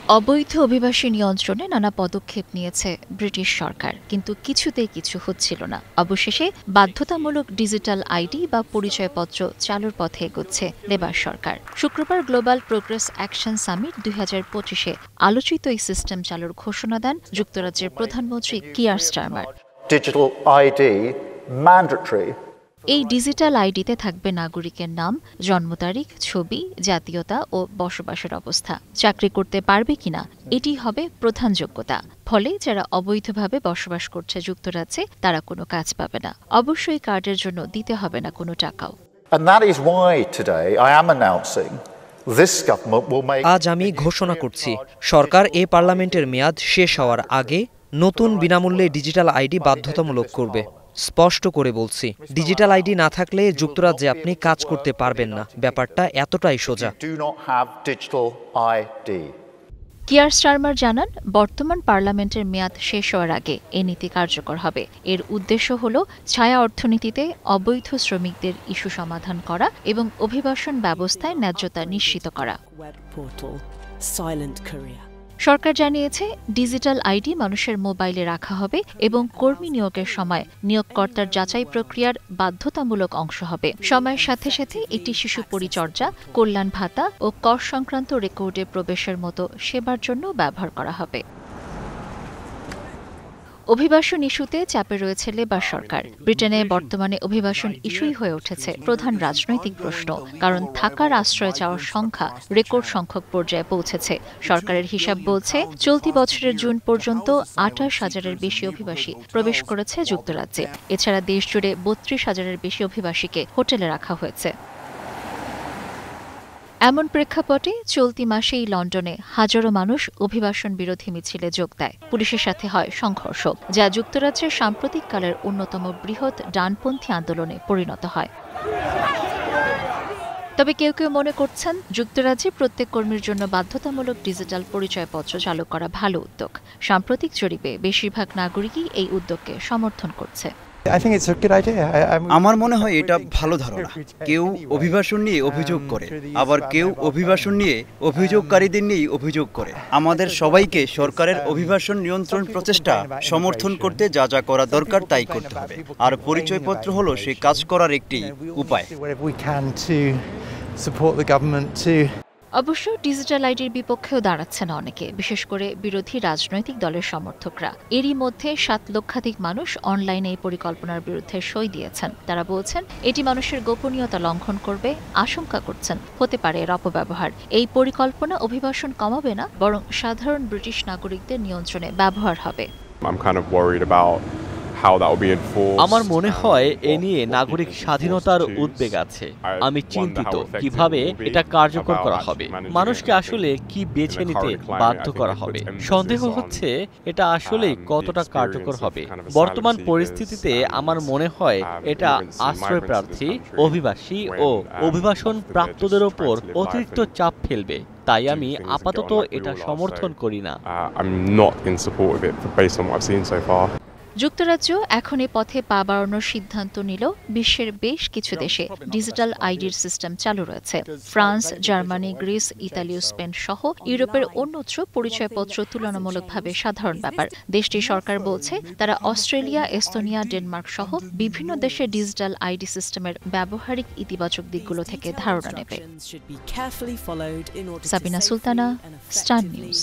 অবৈধ অভিবাসী নিয়ন্ত্রণে নানা পদক্ষেপ নিয়েছে ব্রিটিশ সরকার, কিন্তু কিছুতেই কিছু হচ্ছিল না। অবশেষে বাধ্যতামূলক ডিজিটাল আইডি বা পরিচয়পত্র চালুর পথে এগোচ্ছে লেবার সরকার। শুক্রবার গ্লোবাল প্রোগ্রেস অ্যাকশন সামিট 2025-এ আলোচিত এই সিস্টেম চালুর ঘোষণা দেন যুক্তরাজ্যের প্রধানমন্ত্রী Keir Starmer. Digital ID mandatory. এই ডিজিটাল আইডিতে থাকবে নাগরিকের নাম, জন্ম তারিখ, ছবি, জাতীয়তা ও বসবাসের অবস্থা। চাকরি করতে পারবে কিনা এটি হবে প্রধান যোগ্যতা। ফলে যারা অবৈধভাবে বসবাস করছে যুক্তরাজ্যে তারা কোনো কাজ পাবে না। অবশ্যই কার্ডের জন্য দিতে হবে না কোনো টাকাও। And that is why today I am announcing this government will make. আজ আমি ঘোষণা করছি, সরকার এই পার্লামেন্টের মেয়াদ শেষ হওয়ার আগে নতুন বিনামূল্যে ডিজিটাল আইডি বাধ্যতামূলক করবে। স্পষ্ট করে বলছি, ডিজিটাল আইডি না থাকলে যুক্তরাজ্যে আপনি কাজ করতে পারবেন না। ব্যাপারটা এতটাই সোজা। Do not have digital ID. Keir Starmer জানান, বর্তমান পার্লামেন্টের মেয়াদ শেষ হওয়ার আগে এই নীতি কার্যকর হবে। এর উদ্দেশ্য হল ছায়া অর্থনীতিতে অবৈধ শ্রমিকদের ইস্যু সমাধান করা এবং অভিবাসন ব্যবস্থায় ন্যায্যতা নিশ্চিত করা। সরকার জানিয়েছে, ডিজিটাল আইডি মানুষের মোবাইলে রাখা হবে এবং কর্মী নিয়োগের সময় নিয়োগকর্তার যাচাই প্রক্রিয়ার বাধ্যতামূলক অংশ হবে। সময়ের সাথে সাথে এটি শিশু পরিচর্যা, কল্যাণ ভাতা ও কর সংক্রান্ত রেকর্ডে প্রবেশের মতো সেবার জন্য ব্যবহার করা হবে। অভিবাসন ইস্যুতে চাপে রয়েছে লেবার সরকার। ব্রিটেনে বর্তমানে অভিবাসন ইস্যুই হয়ে উঠেছে প্রধান রাজনৈতিক প্রশ্ন, কারণ থাকার আশ্রয় চাওয়ার সংখ্যা রেকর্ড সংখ্যক পর্যায়ে পৌঁছেছে। সরকারের হিসাব বলছে, চলতি বছরের জুন পর্যন্ত 28,000-এর বেশি অভিবাসী প্রবেশ করেছে যুক্তরাজ্যে। এছাড়া দেশজুড়ে 32,000-এর বেশি অভিবাসীকে হোটেলে রাখা হয়েছে। এমন প্রেক্ষাপটে চলতি মাসেই লন্ডনে হাজারো মানুষ অভিবাসন বিরোধী মিছিলে যোগ দেয়। পুলিশের সাথে হয় সংঘর্ষ, যা যুক্তরাজ্যের সাম্প্রতিককালের অন্যতম বৃহৎ ডানপন্থী আন্দোলনে পরিণত হয়। তবে কেউ কেউ মনে করছেন, যুক্তরাজ্যে প্রত্যেক কর্মীর জন্য বাধ্যতামূলক ডিজিটাল পরিচয়পত্র চালু করা ভালো উদ্যোগ। সাম্প্রতিক জরিপে বেশিরভাগ নাগরিকই এই উদ্যোগকে সমর্থন করছে। আমার মনে হয় এটা ভালো ধারণা। কেউ অভিবাসন নিয়ে অভিযোগ করে, আবার কেউ অভিবাসন নিয়ে অভিযোগকারীদের নিয়ে অভিযোগ করে। আমাদের সবাইকে সরকারের অভিবাসন নিয়ন্ত্রণ প্রচেষ্টা সমর্থন করতে যা যা করা দরকার তাই করতে হবে, আর পরিচয়পত্র হলো সেই কাজ করার একটি উপায়। অবশ্য ডিজিটাল আইডির বিপক্ষেও দাঁড়াচ্ছেন অনেকে, বিশেষ করে বিরোধী রাজনৈতিক দলের সমর্থকরা। এরই মধ্যে 7 লক্ষাধিক মানুষ অনলাইনে এই পরিকল্পনার বিরুদ্ধে সই দিয়েছেন। তারা বলছেন, এটি মানুষের গোপনীয়তা লঙ্ঘন করবে। আশঙ্কা করছেন হতে পারে এর অপব্যবহার। এই পরিকল্পনা অভিবাসন কমাবে না, বরং সাধারণ ব্রিটিশ নাগরিকদের নিয়ন্ত্রণে ব্যবহার হবে। আমার মনে হয় এ নিয়ে নাগরিক স্বাধীনতার উদ্বেগ আছে। আমি চিন্তিত কিভাবে এটা কার্যকর করা হবে। মানুষকে আসলে কি বেছে নিতে বাধ্য করা হবে। সন্দেহ হচ্ছে এটা আসলে কতটা কার্যকর হবে। বর্তমান পরিস্থিতিতে আমার মনে হয় এটা আশ্রয় প্রার্থী, অভিবাসী ও অভিবাসন প্রাপ্তদের ওপর অতিরিক্ত চাপ ফেলবে। তাই আমি আপাতত এটা সমর্থন করি না। যুক্তরাজ্য এখন এ পথে পা বাড়ানোর সিদ্ধান্ত নিল। বিশ্বের বেশ কিছু দেশে ডিজিটাল আইডির সিস্টেম চালু রয়েছে। ফ্রান্স, জার্মানি, গ্রিস, ইতালি ও স্পেন সহ ইউরোপের অন্যত্র পরিচয়পত্র তুলনামূলকভাবে সাধারণ ব্যাপার। দেশটির সরকার বলছে, তারা অস্ট্রেলিয়া, এস্তোনিয়া, ডেনমার্ক সহ বিভিন্ন দেশে ডিজিটাল আইডি সিস্টেমের ব্যবহারিক ইতিবাচক দিকগুলো থেকে ধারণা নেবে। Sabina Sultana, star news.